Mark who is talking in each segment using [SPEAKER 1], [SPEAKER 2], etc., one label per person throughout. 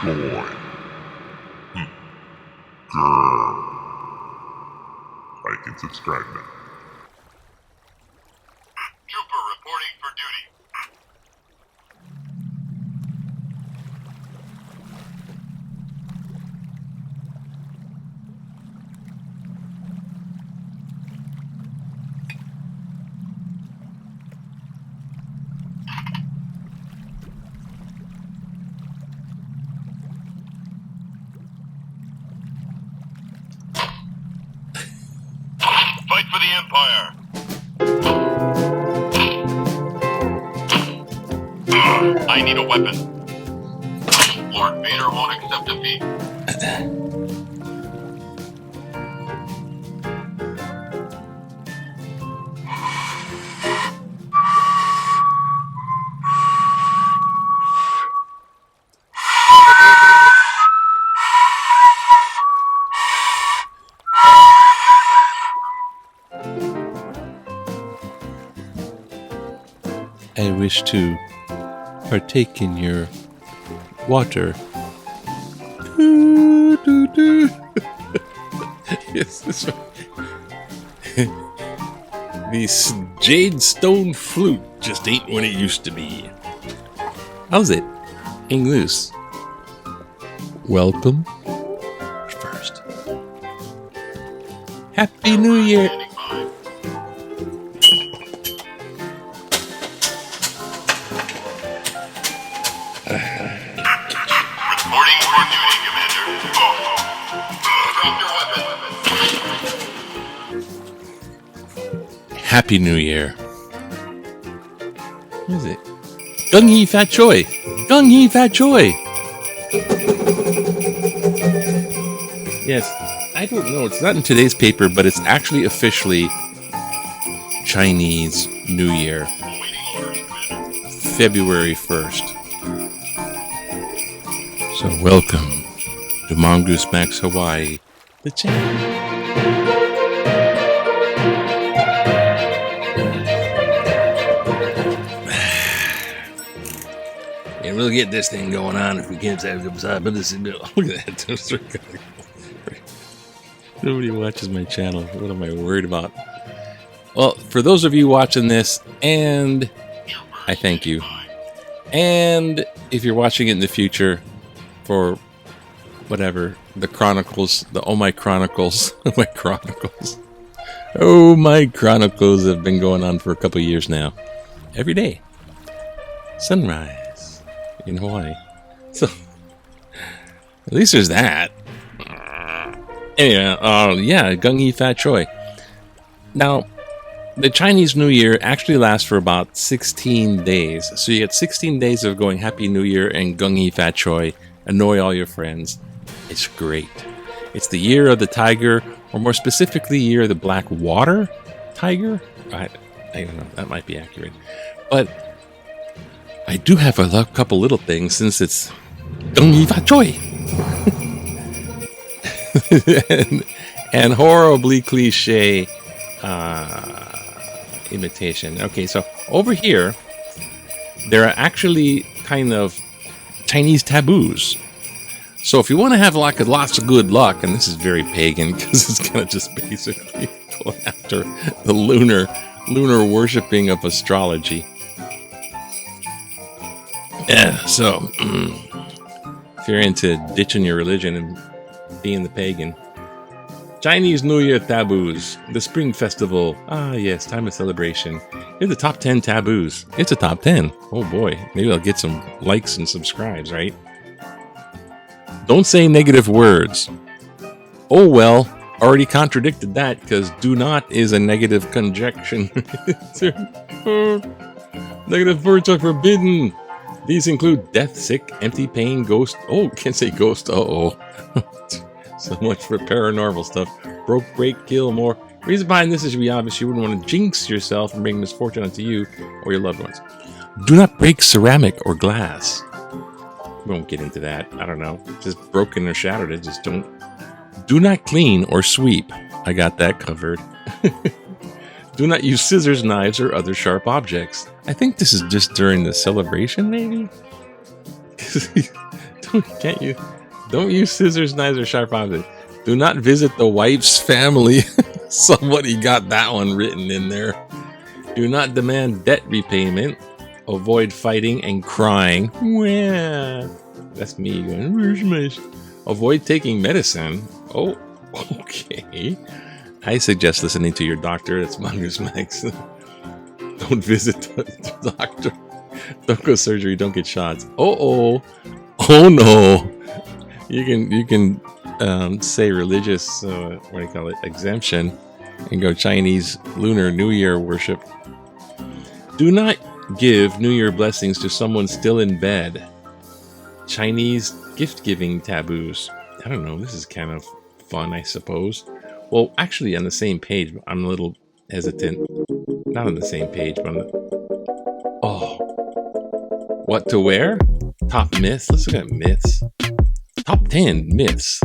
[SPEAKER 1] joy. Good. Like and subscribe now.
[SPEAKER 2] Trooper reporting for duty. Fight for the Empire. I need a weapon. Lord Vader won't accept defeat.
[SPEAKER 3] I wish to partake in your water. Yes, that's right. The jade stone flute just ain't what it used to be. How's it? Hang loose. Welcome. First. Happy New Year.
[SPEAKER 2] Reporting for duty, Commander. Drop your weapon.
[SPEAKER 3] Happy New Year. What is it? Gung Hee Fat Choi. Gung Hee Fat Choi. Yes, I don't know. It's not in today's paper, but it's actually officially Chinese New Year. February 1st. So welcome to Mongoose Max Hawaii, the channel. Can't really get this thing going on if we can't have it beside. But this is look at that toaster. Nobody watches my channel. What am I worried about? Well, for those of you watching this, and I thank you. And if you're watching it in the future, for whatever, the Chronicles, the Oh My Chronicles, Oh My Chronicles have been going on for a couple years now. Every day. Sunrise in Hawaii. So, at least there's that. Anyway, yeah, Gung Hee Fat Choi. Now, the Chinese New Year actually lasts for about 16 days. So you get 16 days of going Happy New Year and Gung Hee Fat Choi. Annoy all your friends. It's great. It's the year of the tiger, or more specifically, year of the black water tiger. I don't know. That might be accurate. But I do have a couple little things since it's Gung Hee Fat Choi. and horribly cliche imitation. Okay, so over here, there are actually kind of Chinese taboos. So if you want to have lots of good luck, and this is very pagan because it's kind of just basically going after the lunar worshipping of astrology. Yeah, so if you're into ditching your religion and being the pagan, Chinese New Year taboos, the Spring Festival. Ah, yes, time of celebration. Here's the top 10 taboos. It's a top 10. Oh boy, maybe I'll get some likes and subscribes, right? Don't say negative words. Oh well, already contradicted that because do not is a negative conjunction. Negative words are forbidden. These include death, sick, empty, pain, ghost. Oh, can't say ghost. Uh-oh. So much for paranormal stuff. Broke, break, kill, more. Reason behind this is to be obvious. You wouldn't want to jinx yourself and bring misfortune onto you or your loved ones. Do not break ceramic or glass. We won't get into that. I don't know. Just broken or shattered it. Just don't. Do not clean or sweep. I got that covered. Do not use scissors, knives, or other sharp objects. I think this is just during the celebration, maybe? Can't you? Don't use scissors, knives, or sharp objects. Do not visit the wife's family. Somebody got that one written in there. Do not demand debt repayment. Avoid fighting and crying. Well, that's me going, where's my... Avoid taking medicine. Oh, okay. I suggest listening to your doctor. That's Mongoose Max. Don't visit the doctor. Don't go surgery. Don't get shots. Oh no. You can say religious, what do you call it, exemption, and go Chinese Lunar New Year worship. Do not give New Year blessings to someone still in bed. Chinese gift-giving taboos. I don't know. This is kind of fun, I suppose. Well, actually, on the same page, I'm a little hesitant. Not on the same page, but on the... Oh. What to wear? Top myths. Let's look at myths. Top 10 myths.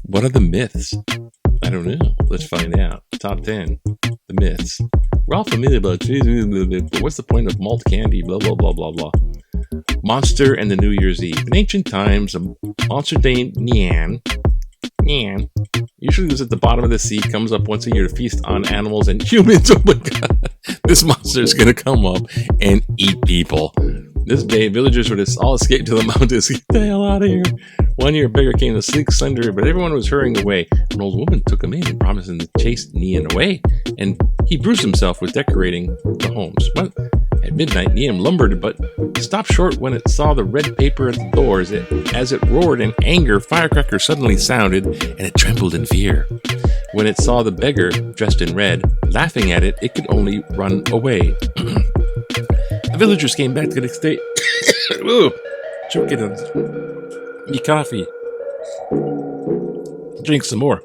[SPEAKER 3] What are the myths? I don't know. Let's find out. Top 10. The myths. We're all familiar about but what's the point of malt candy? Blah, blah, blah, blah, blah. Monster and the New Year's Eve. In ancient times, a monster named Nian usually lives at the bottom of the sea, comes up once a year to feast on animals and humans. Oh my god. This monster is going to come up and eat people. This day, villagers would all escape to the mountains. Get the hell out of here. One year, a beggar came to sleek, slender, but everyone was hurrying away. An old woman took him in and promised him to chase Nian away, and he bruised himself with decorating the homes. But at midnight, Nian lumbered, but stopped short when it saw the red paper at the doors. As it roared in anger, firecrackers suddenly sounded, and it trembled in fear. When it saw the beggar, dressed in red, laughing at it, it could only run away. The villagers came back the next day. Ooh, choking on me coffee. Drink some more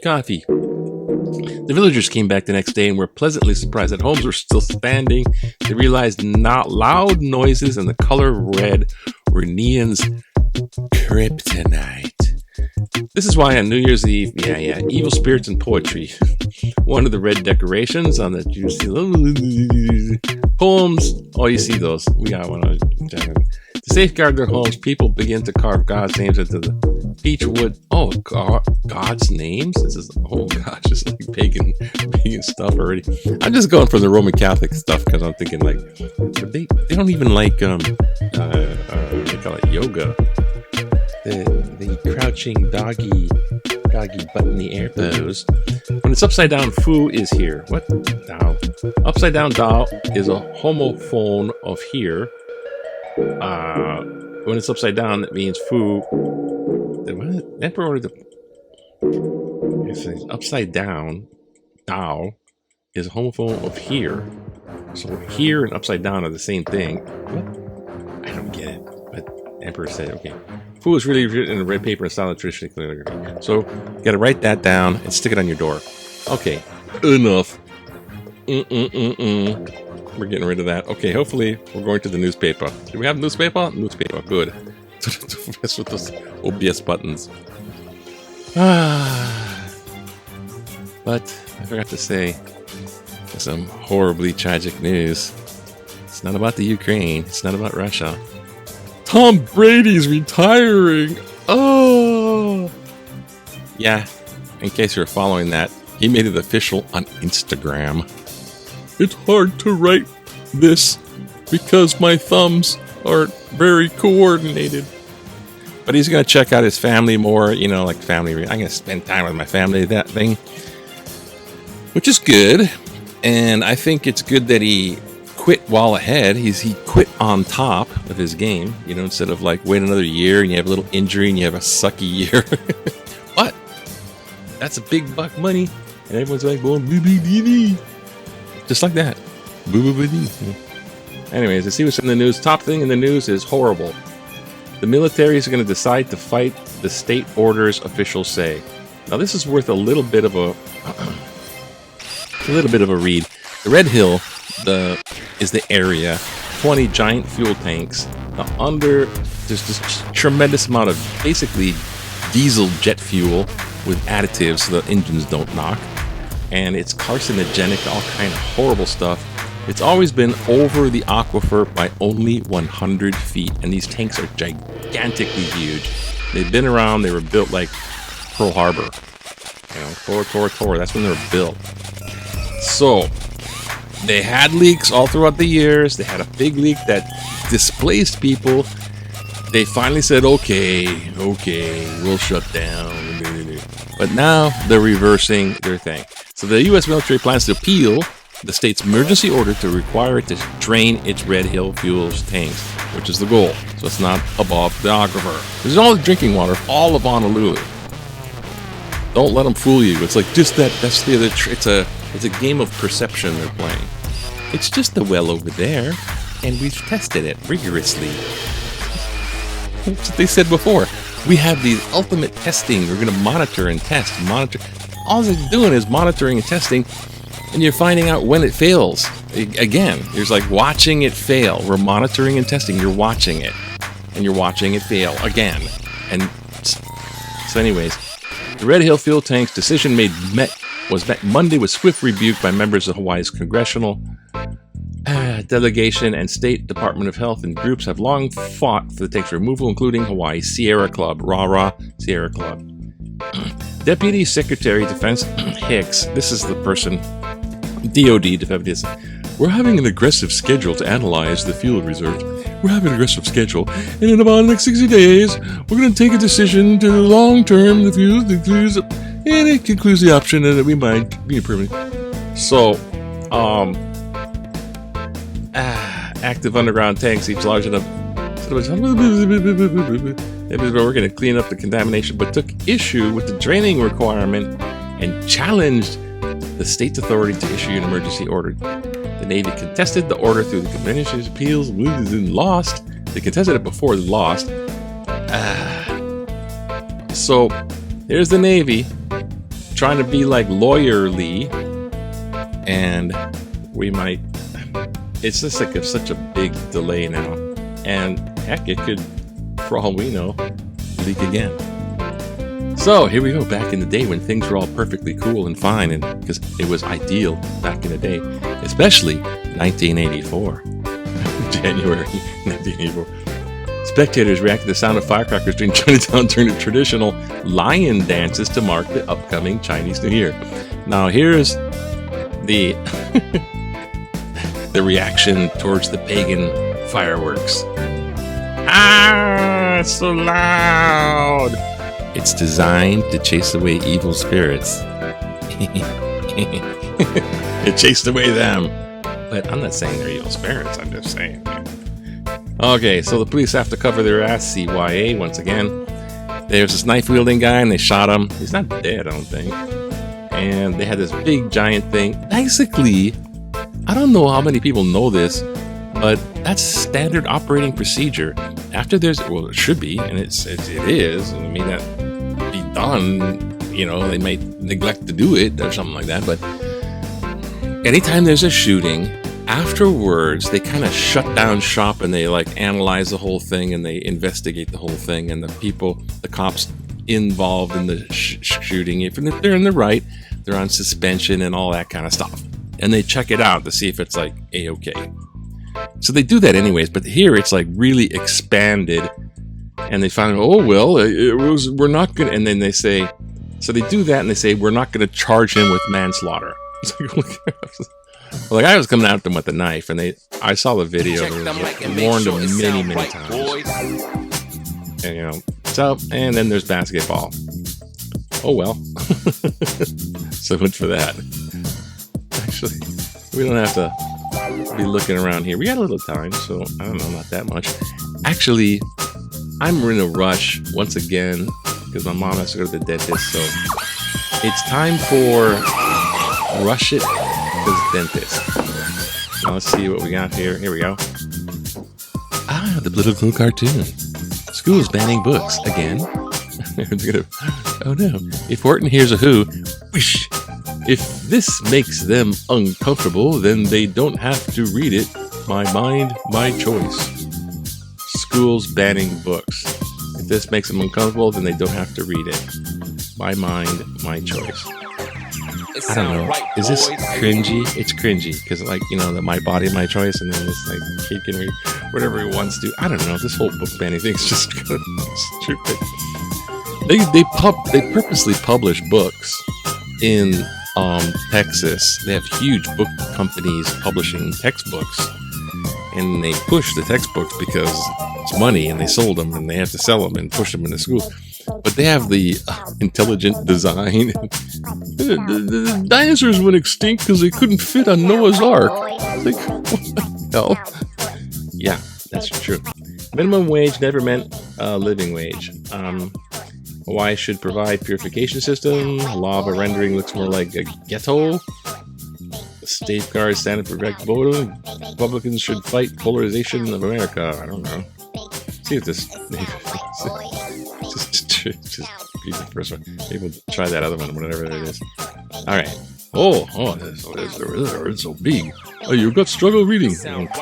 [SPEAKER 3] coffee. The villagers came back the next day and were pleasantly surprised that homes were still standing. They realized not loud noises and the color red were Nian's kryptonite. This is why on New Year's Eve, evil spirits and poetry. One of the red decorations on the juicy poems. Oh, you see those? We got one. To safeguard their homes, people begin to carve God's names into the peach wood. Oh, God's names? This is, oh gosh, it's like pagan stuff already. I'm just going for the Roman Catholic stuff because I'm thinking like, they don't even like, they call it yoga. The crouching doggy butt in the air pose. When it's upside down, Fu is here. What? Dao. Upside down Dao is a homophone of here. When it's upside down, that means Fu. What? Emperor or the... It's upside down Dao is a homophone of here. So here and upside down are the same thing. What? I don't get it. But Emperor said, okay. Fu is really written in red paper and style of traditional calligraphy. So you got to write that down and stick it on your door. Okay, enough. We're getting rid of that. Okay, hopefully we're going to the newspaper. Do we have newspaper? Newspaper, good. Mess with those OBS buttons. But I forgot to say some horribly tragic news. It's not about the Ukraine. It's not about Russia. Tom Brady's retiring. Oh. Yeah, in case you're following that, he made it official on Instagram. It's hard to write this because my thumbs aren't very coordinated. But he's going to check out his family more, like family. I'm going to spend time with my family, that thing. Which is good. And I think it's good that he quit while ahead. He quit on top of his game, instead of like wait another year and you have a little injury and you have a sucky year. But that's a big buck money. And everyone's like, well, just like that. Anyways, let's see what's in the news. Top thing in the news is horrible. The military is going to decide to fight the state orders, officials say. Now this is worth a little bit of a read. The Red Hill is the area. 20 giant fuel tanks. There's this tremendous amount of basically diesel jet fuel with additives so the engines don't knock. And it's carcinogenic, all kind of horrible stuff. It's always been over the aquifer by only 100 feet, and these tanks are gigantically huge. They've been around. They were built like Pearl Harbor. Tor. That's when they were built. So, they had leaks all throughout the years. They had a big leak that displaced people. They finally said, okay, we'll shut down. But now they're reversing their thing. So the U.S. military plans to appeal the state's emergency order to require it to drain its Red Hill fuels tanks, which is the goal. So it's not above the aquifer. There's all the drinking water all of Honolulu. Don't let them fool you. It's like just that. That's the other. It's a game of perception they're playing. It's just the well over there, and we've tested it rigorously. That's what they said before. We have the ultimate testing. We're going to monitor and test. All they're doing is monitoring and testing, and you're finding out when it fails. Again, there's like watching it fail. We're monitoring and testing. You're watching it, and you're watching it fail again. And so, anyways, the Red Hill fuel tank's decision was met Monday with swift rebuke by members of Hawaii's congressional delegation and State Department of Health, and groups have long fought for the tank's removal, including Hawaii's Sierra Club, Rah Sierra Club. Deputy Secretary of Defense Hicks, this is the person, DOD, Defense. We're having an aggressive schedule to analyze the fuel reserves. We're having an aggressive schedule, and in about the next 60 days, we're going to take a decision to long-term the fuels, and it concludes the option that we might be improving. So, active underground tanks, each large enough. We're going to clean up the contamination, but took issue with the draining requirement and challenged the state's authority to issue an emergency order. The Navy contested the order through the Convention's appeals and lost. They contested it before they lost. So there's the Navy trying to be like lawyerly, and we might. It's just like such a big delay now, and heck, it could, for all we know, leak again. So here we go, back in the day when things were all perfectly cool and fine, and because it was ideal back in the day, especially 1984, January 1984. Spectators reacted to the sound of firecrackers during Chinatown during the traditional lion dances to mark the upcoming Chinese New Year. Now here's the the reaction towards the pagan fireworks. It's so loud. It's designed to chase away evil spirits. It chased away them. But I'm not saying they're evil spirits, I'm just saying. Okay, so the police have to cover their ass, CYA, once again. There's this knife-wielding guy, and they shot him. He's not dead, I don't think. And they had this big, giant thing. Basically, I don't know how many people know this, but that's standard operating procedure. After there's, well, it should be, and it is. I mean, that be done, you know, they might neglect to do it or something like that, but anytime there's a shooting, afterwards, they kind of shut down shop and they like analyze the whole thing and they investigate the whole thing, and the cops involved in the shooting, if they're in the right, they're on suspension and all that kind of stuff. And they check it out to see if it's like A-okay. So they do that anyways, but here it's like really expanded, and they find, oh, well, we're not going to, and then they say, so they do that and they say, we're not going to charge him with manslaughter. Well, the guy was coming at them with a knife, and I saw the video, and warned them many times. And, you know, so, and then there's basketball. Oh, well. So much for that. Actually, we don't have to be looking around here. We got a little time, so I don't know, not that much. Actually, I'm in a rush once again because my mom has to go to the dentist, so it's time for Rush It to the Dentist. Now let's see what we got here. Here we go. The political cartoon. Schools banning books again. Oh no! If Horton hears a who, whoosh. If this makes them uncomfortable, then they don't have to read it. My mind, my choice. Schools banning books. If this makes them uncomfortable, then they don't have to read it. My mind, my choice. I don't know. Is this cringy? It's cringy because, like, you know, that my body, my choice, and then this like kid can read whatever he wants to. I don't know. This whole book banning thing is just kind of stupid. They purposely publish books in Texas. They have huge book companies publishing textbooks, and they push the textbooks because it's money, and they sold them, and they have to sell them and push them into schools. But they have the intelligent design. The dinosaurs went extinct because they couldn't fit on Noah's Ark. It's like, what the hell? Yeah, that's true. Minimum wage never meant living wage. Hawaii should provide purification system. Lava rendering looks more like a ghetto. Safeguards standard for direct voting. Republicans should fight polarization of America. I don't know. See if this. Just read the first one. Maybe we'll try that other one, whatever it is. All right. It's so big. Oh, you've got struggle reading. You have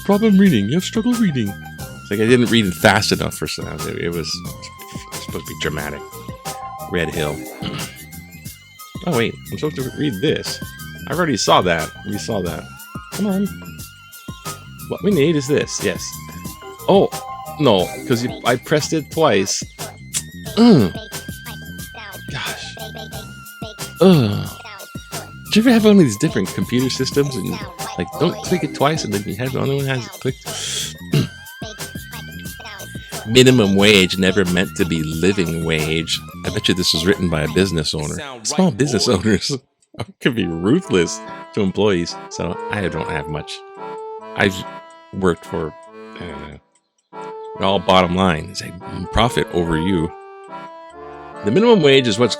[SPEAKER 3] problem reading. You have struggle reading. It's like I didn't read it fast enough for some. It was supposed to be dramatic. Red Hill. Oh wait, I'm supposed to read this. I already saw that. We saw that. Come on. What we need is this. Yes. Oh no, because I pressed it twice. Gosh. Do you ever have one of these different computer systems and like don't click it twice and then you have the other one has it clicked? Minimum wage never meant to be living wage. I bet you this was written by a business owner. Small business owners can be ruthless to employees, so I don't have much. I've worked for, I don't know. All bottom line is a profit over you. The minimum wage is what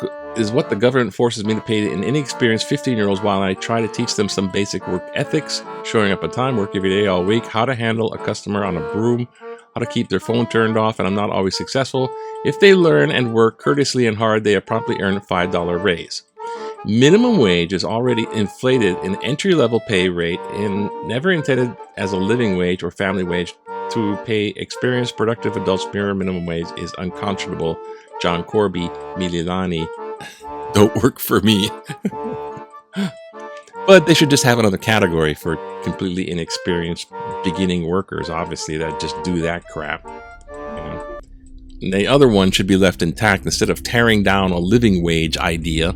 [SPEAKER 3] the government forces me to pay an inexperienced 15-year-olds while I try to teach them some basic work ethics, showing up on time, work every day, all week, how to handle a customer on a broom, how to keep their phone turned off, and I'm not always successful. If they learn and work courteously and hard, they have promptly earned a $5 raise. Minimum wage is already inflated in entry-level pay rate and never intended as a living wage or family wage. To pay experienced, productive adults mere minimum wage is unconscionable. John Corby, Mililani, don't work for me. But they should just have another category for completely inexperienced beginning workers, obviously, that just do that crap. You know? The other one should be left intact instead of tearing down a living wage idea.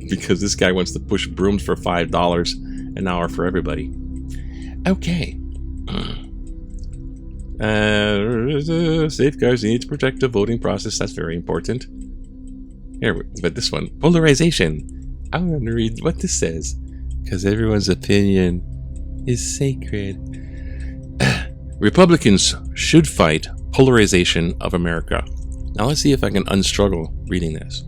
[SPEAKER 3] Because this guy wants to push brooms for $5 an hour for everybody. Okay. Safeguards need to protect the voting process. That's very important. Here, but this one, polarization. I want to read what this says, because everyone's opinion is sacred. Republicans should fight polarization of America. Now let's see if I can unstruggle reading this.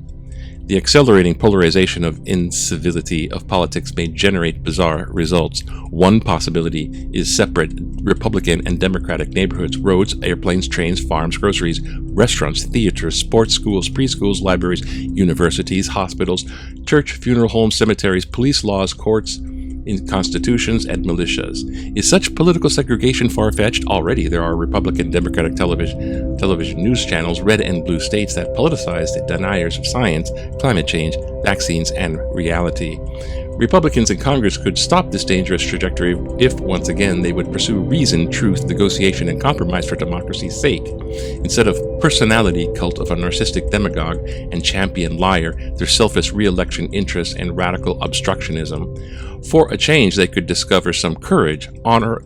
[SPEAKER 3] The accelerating polarization of incivility of politics may generate bizarre results. One possibility is separate Republican and Democratic neighborhoods, roads, airplanes, trains, farms, groceries, restaurants, theaters, sports, schools, preschools, libraries, universities, hospitals, church, funeral homes, cemeteries, police laws, courts, in constitutions, and militias. Is such political segregation far-fetched? Already there are Republican, Democratic television news channels, red and blue states that politicize the deniers of science, climate change, vaccines, and reality. Republicans in Congress could stop this dangerous trajectory if, once again, they would pursue reason, truth, negotiation, and compromise for democracy's sake. Instead of personality cult of a narcissistic demagogue and champion liar, their selfish re-election interests, and radical obstructionism. For a change, they could discover some courage, honor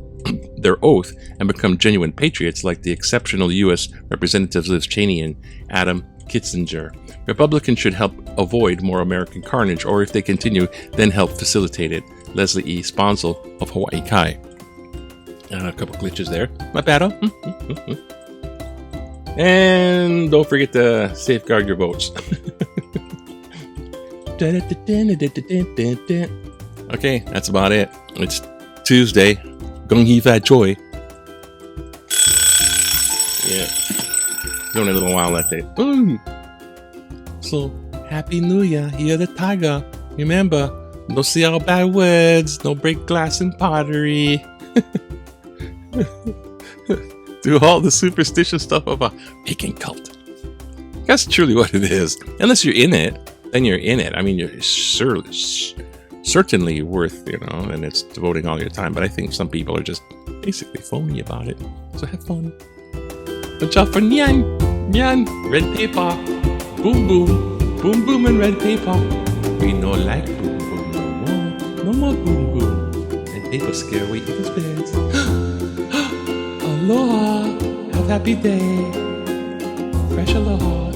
[SPEAKER 3] their oath, and become genuine patriots like the exceptional U.S. Representatives Liz Cheney and Adam Kinzinger. Republicans should help avoid more American carnage, or if they continue, then help facilitate it. Leslie E. Sponsel of Hawaii Kai. A couple glitches there. My bad. And don't forget to safeguard your votes. Okay, that's about it. It's Tuesday. Gung Hee Fat Choi. Yeah. It's only a little while left there. So, Happy New Year. Hear the tiger. Remember, no say all bad words. No break glass and pottery. Do all the superstitious stuff of a pagan cult. That's truly what it is. Unless you're in it, then you're in it. I mean, you're certainly worth, and it's devoting all your time. But I think some people are just basically phony about it. So have fun. Watch out for Nyan, red paper, boom boom, boom boom and red paper. We no like boom boom no more boom boom. Red paper scare away evil spirits. Aloha, have a happy day. Fresh aloha.